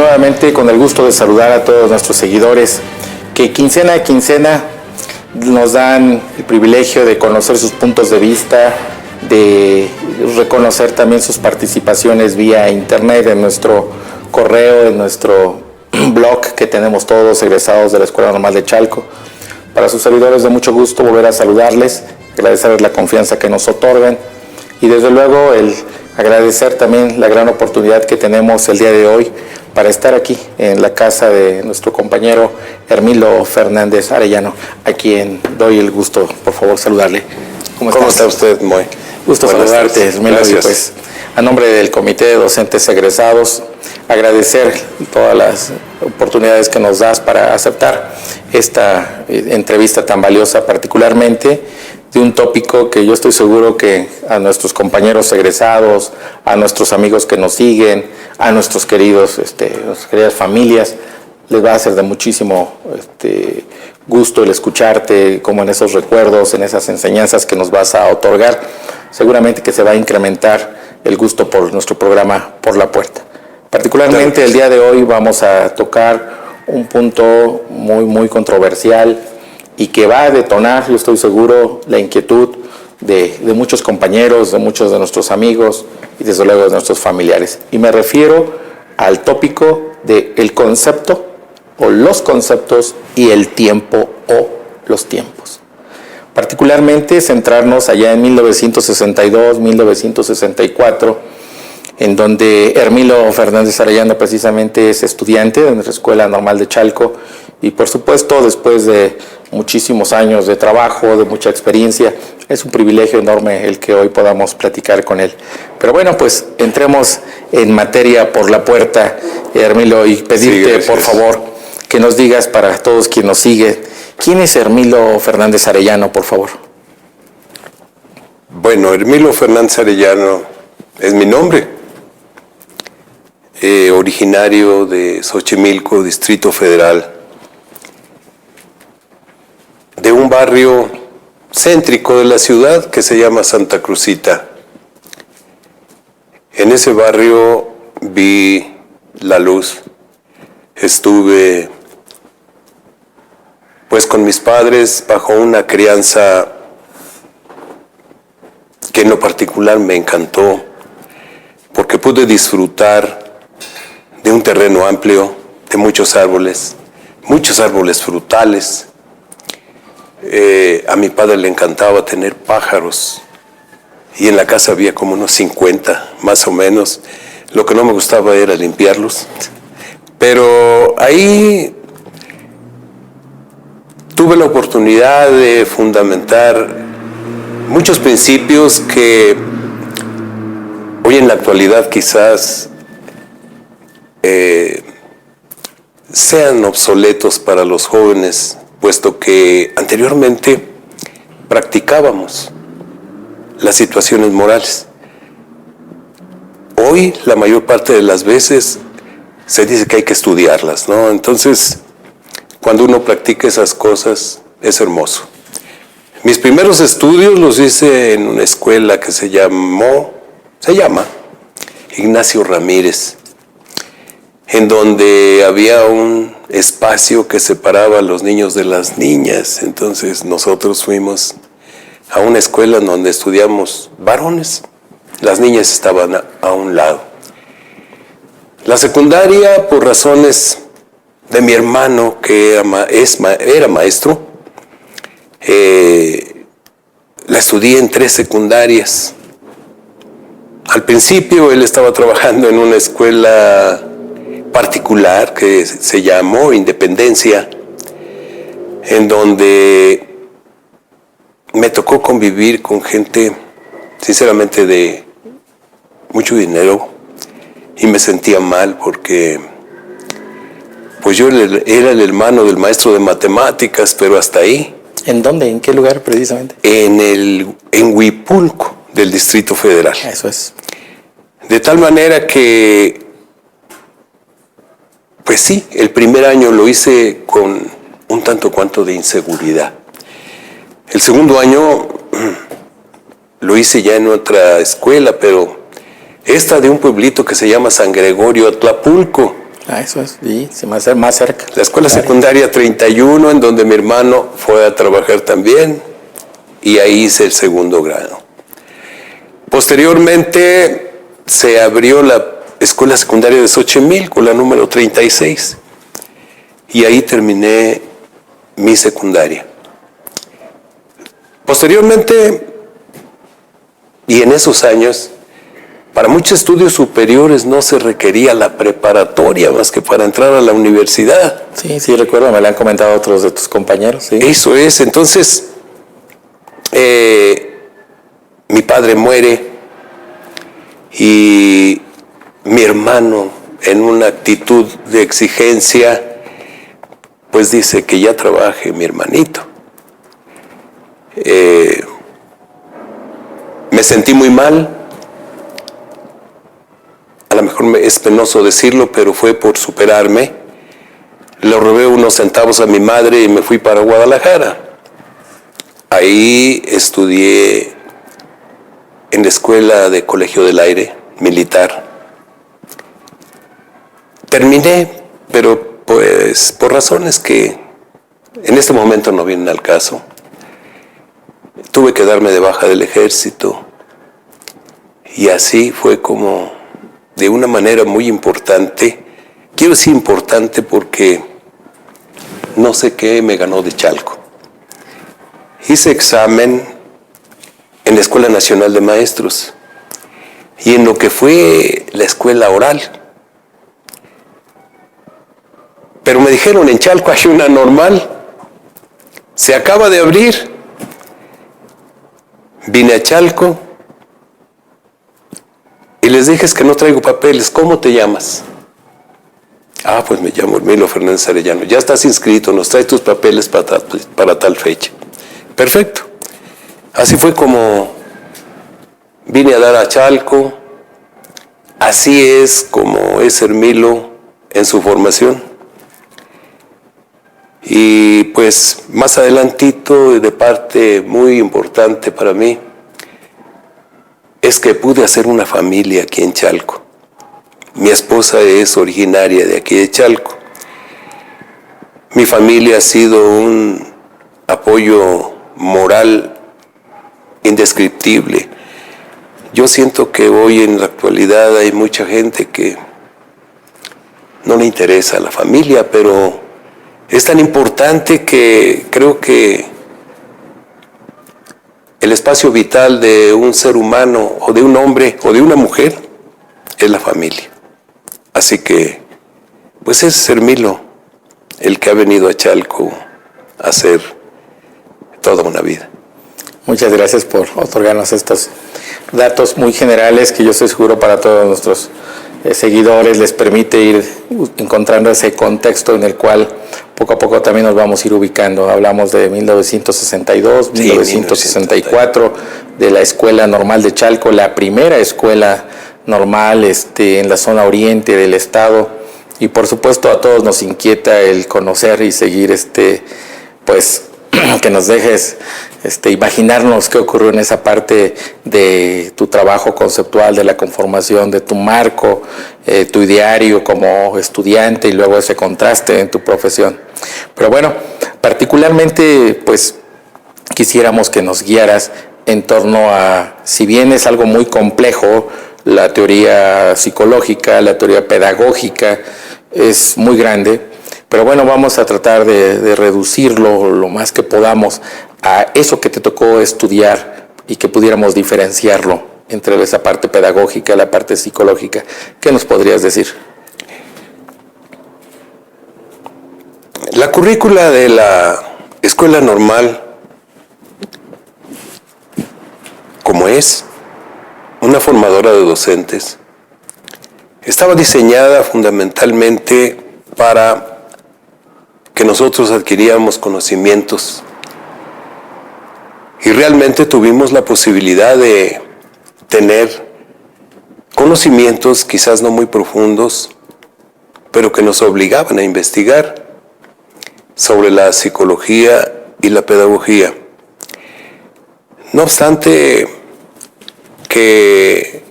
nuevamente con el gusto de saludar a todos nuestros seguidores que quincena a quincena nos dan el privilegio de conocer sus puntos de vista, de reconocer también sus participaciones vía internet en nuestro correo, en nuestro blog que tenemos todos egresados de la Escuela Normal de Chalco. Para sus servidores, de mucho gusto volver a saludarles, agradecerles la confianza que nos otorgan y desde luego el agradecer también la gran oportunidad que tenemos el día de hoy para estar aquí en la casa de nuestro compañero Hermilo Fernández Arellano, a quien doy el gusto, por favor, saludarle. ¿Cómo está usted, Moy? Gusto saludarte, Hermilo. Y pues, a nombre del Comité de Docentes Egresados, agradecer todas las oportunidades que nos das para aceptar esta entrevista tan valiosa, particularmente de un tópico que yo estoy seguro que a nuestros compañeros egresados, a nuestros amigos que nos siguen, a nuestros queridos, nuestras queridas familias, les va a ser de muchísimo gusto el escucharte, como en esos recuerdos, en esas enseñanzas que nos vas a otorgar. Seguramente que se va a incrementar el gusto por nuestro programa Por la Puerta. Particularmente el día de hoy vamos a tocar un punto muy controversial y que va a detonar, yo estoy seguro, la inquietud de muchos compañeros, de muchos de nuestros amigos y desde luego de nuestros familiares. Y me refiero al tópico del concepto o los conceptos y el tiempo o los tiempos. Particularmente centrarnos allá en 1962, 1964, en donde Hermilo Fernández Arellano precisamente es estudiante de nuestra Escuela Normal de Chalco y por supuesto después de muchísimos años de trabajo, de mucha experiencia, es un privilegio enorme el que hoy podamos platicar con él. Pero bueno, pues entremos en materia por la puerta, Hermilo, y pedirte por favor que nos digas para todos quienes nos siguen, ¿quién es Hermilo Fernández Arellano, por favor? Bueno, Hermilo Fernández Arellano es mi nombre. Originario de Xochimilco, Distrito Federal, de un barrio céntrico de la ciudad que se llama Santa Cruzita. En ese barrio vi la luz, estuve pues con mis padres bajo una crianza que en lo particular me encantó, porque pude disfrutar de un terreno amplio, de muchos árboles frutales. A mi padre le encantaba tener pájaros y en la casa había como unos 50, más o menos. Lo que no me gustaba era limpiarlos. Pero ahí tuve la oportunidad de fundamentar muchos principios que hoy en la actualidad quizás sean obsoletos para los jóvenes, puesto que anteriormente practicábamos las situaciones morales. Hoy, la mayor parte de las veces, se dice que hay que estudiarlas, ¿no? Entonces, cuando uno practica esas cosas, es hermoso. Mis primeros estudios los hice en una escuela que se llama Ignacio Ramírez, en donde había un espacio que separaba a los niños de las niñas. Entonces nosotros fuimos a una escuela en donde estudiamos varones, las niñas estaban a un lado. La secundaria, por razones de mi hermano que era maestro, la estudié en 3 secundarias. Al principio él estaba trabajando en una escuela particular que se llamó Independencia, en donde me tocó convivir con gente, sinceramente, de mucho dinero, y me sentía mal porque pues yo era el hermano del maestro de matemáticas, pero hasta ahí. ¿En dónde? ¿En qué lugar precisamente? En Huipulco, del Distrito Federal. Eso es. De tal manera que pues sí, el primer año lo hice con un tanto cuanto de inseguridad. El segundo año lo hice ya en otra escuela, pero esta de un pueblito que se llama San Gregorio Atlapulco. Eso es, y se me hace más cerca. La escuela secundaria 31, en donde mi hermano fue a trabajar también, y ahí hice el segundo grado. Posteriormente se abrió la escuela secundaria de Xochimilco, la número 36, y ahí terminé mi secundaria. Posteriormente, y en esos años, para muchos estudios superiores no se requería la preparatoria más que para entrar a la universidad. Sí, recuerdo, me lo han comentado otros de tus compañeros. Sí. Eso es, entonces, mi padre muere y mi hermano, en una actitud de exigencia, pues dice que ya trabaje mi hermanito. Me sentí muy mal. A lo mejor es penoso decirlo, pero fue por superarme. Le robé unos centavos a mi madre y me fui para Guadalajara. Ahí estudié en la escuela de Colegio del Aire militar. Terminé, pero pues por razones que en este momento no vienen al caso. Tuve que darme de baja del ejército y así fue como, de una manera muy importante, quiero decir importante porque no sé qué me ganó de Chalco. Hice examen en la Escuela Nacional de Maestros y en lo que fue la escuela oral. Pero me dijeron, en Chalco hay una normal, se acaba de abrir. Vine a Chalco y les dije, es que no traigo papeles. ¿Cómo te llamas? Pues me llamo Hermilo Fernández Arellano. Ya estás inscrito, nos traes tus papeles para tal fecha. Perfecto. Así fue como vine a dar a Chalco. Así es como es Hermilo en su formación. Y pues más adelantito, de parte muy importante para mí, es que pude hacer una familia aquí en Chalco. Mi esposa es originaria de aquí de Chalco. Mi familia ha sido un apoyo moral indescriptible. Yo siento que hoy en la actualidad hay mucha gente que no le interesa la familia, pero es tan importante que creo que el espacio vital de un ser humano, o de un hombre, o de una mujer, es la familia. Así que, pues es Hermilo el que ha venido a Chalco a hacer toda una vida. Muchas gracias por otorgarnos estos datos muy generales que yo estoy seguro para todos nuestros seguidores les permite ir encontrando ese contexto en el cual poco a poco también nos vamos a ir ubicando. Hablamos de 1962, sí, 1964, de la Escuela Normal de Chalco, la primera escuela normal en la zona oriente del estado, y por supuesto a todos nos inquieta el conocer y seguir pues que nos dejes imaginarnos qué ocurrió en esa parte de tu trabajo conceptual, de la conformación de tu marco, tu ideario como estudiante y luego ese contraste en tu profesión. Pero bueno, particularmente pues quisiéramos que nos guiaras en torno a, si bien es algo muy complejo, la teoría psicológica, la teoría pedagógica es muy grande, pero bueno, vamos a tratar de reducirlo lo más que podamos a eso que te tocó estudiar y que pudiéramos diferenciarlo entre esa parte pedagógica y la parte psicológica. ¿Qué nos podrías decir? La currícula de la escuela normal, como es una formadora de docentes, estaba diseñada fundamentalmente para que nosotros adquiríamos conocimientos. Y realmente tuvimos la posibilidad de tener conocimientos quizás no muy profundos, pero que nos obligaban a investigar sobre la psicología y la pedagogía. No obstante que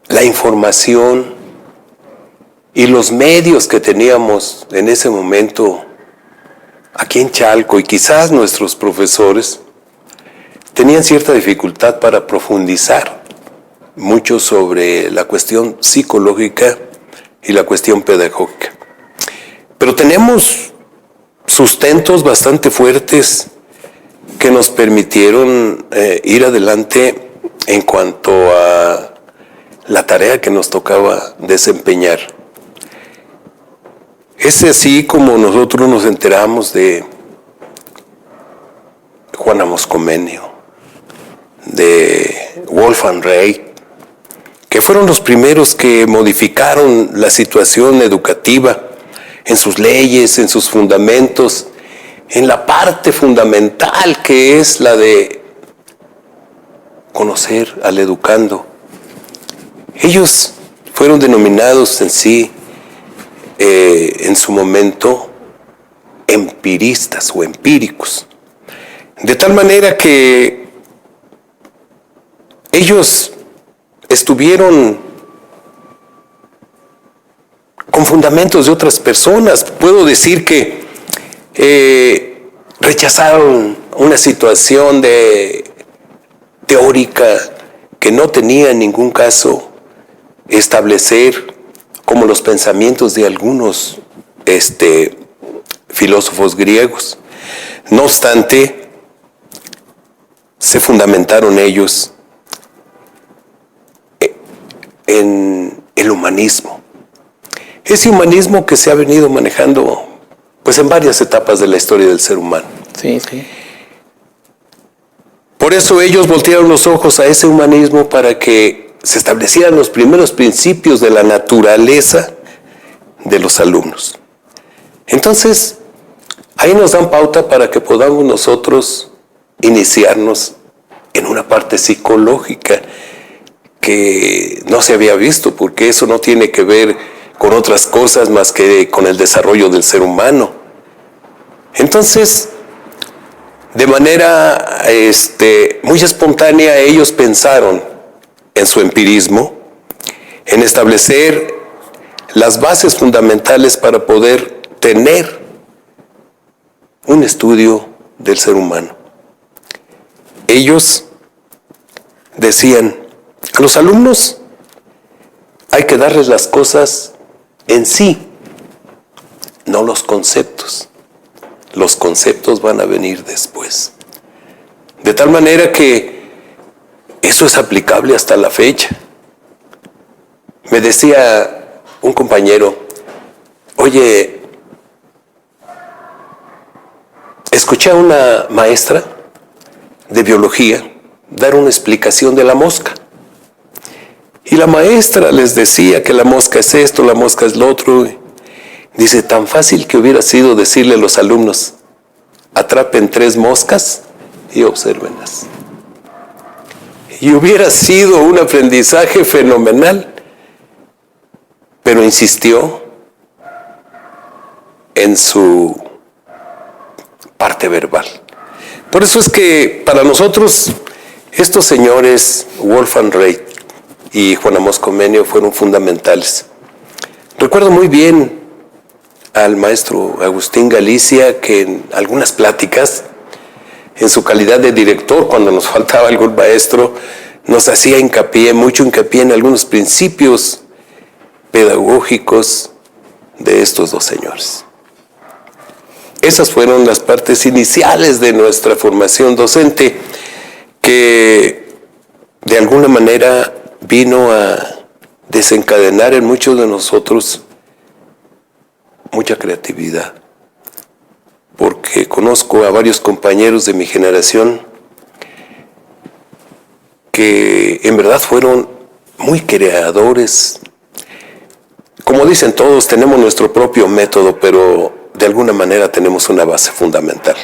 la información y los medios que teníamos en ese momento aquí en Chalco, y quizás nuestros profesores tenían cierta dificultad para profundizar mucho sobre la cuestión psicológica y la cuestión pedagógica. Pero tenemos sustentos bastante fuertes que nos permitieron ir adelante en cuanto a la tarea que nos tocaba desempeñar. Es así como nosotros nos enteramos de Juan Amos Comenio, de Wolfgang Reich, que fueron los primeros que modificaron la situación educativa en sus leyes, en sus fundamentos, en la parte fundamental que es la de conocer al educando. Ellos fueron denominados en sí, en su momento, empiristas o empíricos. De tal manera que ellos estuvieron con fundamentos de otras personas. Puedo decir que rechazaron una situación teórica que no tenía en ningún caso establecer como los pensamientos de algunos filósofos griegos. No obstante, se fundamentaron ellos en el humanismo. Ese humanismo que se ha venido manejando pues en varias etapas de la historia del ser humano. Sí, sí. Por eso ellos voltearon los ojos a ese humanismo para que se establecieran los primeros principios de la naturaleza de los alumnos. Entonces, ahí nos dan pauta para que podamos nosotros iniciarnos en una parte psicológica que no se había visto, porque eso no tiene que ver con otras cosas más que con el desarrollo del ser humano. Entonces, de manera muy espontánea, ellos pensaron en su empirismo, en establecer las bases fundamentales para poder tener un estudio del ser humano. Ellos decían, a los alumnos hay que darles las cosas en sí, no los conceptos. Los conceptos van a venir después. De tal manera que eso es aplicable hasta la fecha. Me decía un compañero, oye, escuché a una maestra de biología dar una explicación de la mosca. Y la maestra les decía que la mosca es esto, la mosca es lo otro. Dice, tan fácil que hubiera sido decirle a los alumnos, atrapen 3 moscas y obsérvenlas. Y hubiera sido un aprendizaje fenomenal, pero insistió en su parte verbal. Por eso es que para nosotros estos señores, Wolfgang Reich y Juan Amos Comenio, fueron fundamentales. Recuerdo muy bien al maestro Agustín Galicia, que en algunas pláticas, en su calidad de director, cuando nos faltaba algún maestro, nos hacía mucho hincapié en algunos principios pedagógicos de estos dos señores. Esas fueron las partes iniciales de nuestra formación docente, que de alguna manera vino a desencadenar en muchos de nosotros mucha creatividad, porque conozco a varios compañeros de mi generación que en verdad fueron muy creadores. Como dicen todos, tenemos nuestro propio método, pero de alguna manera tenemos una base fundamental.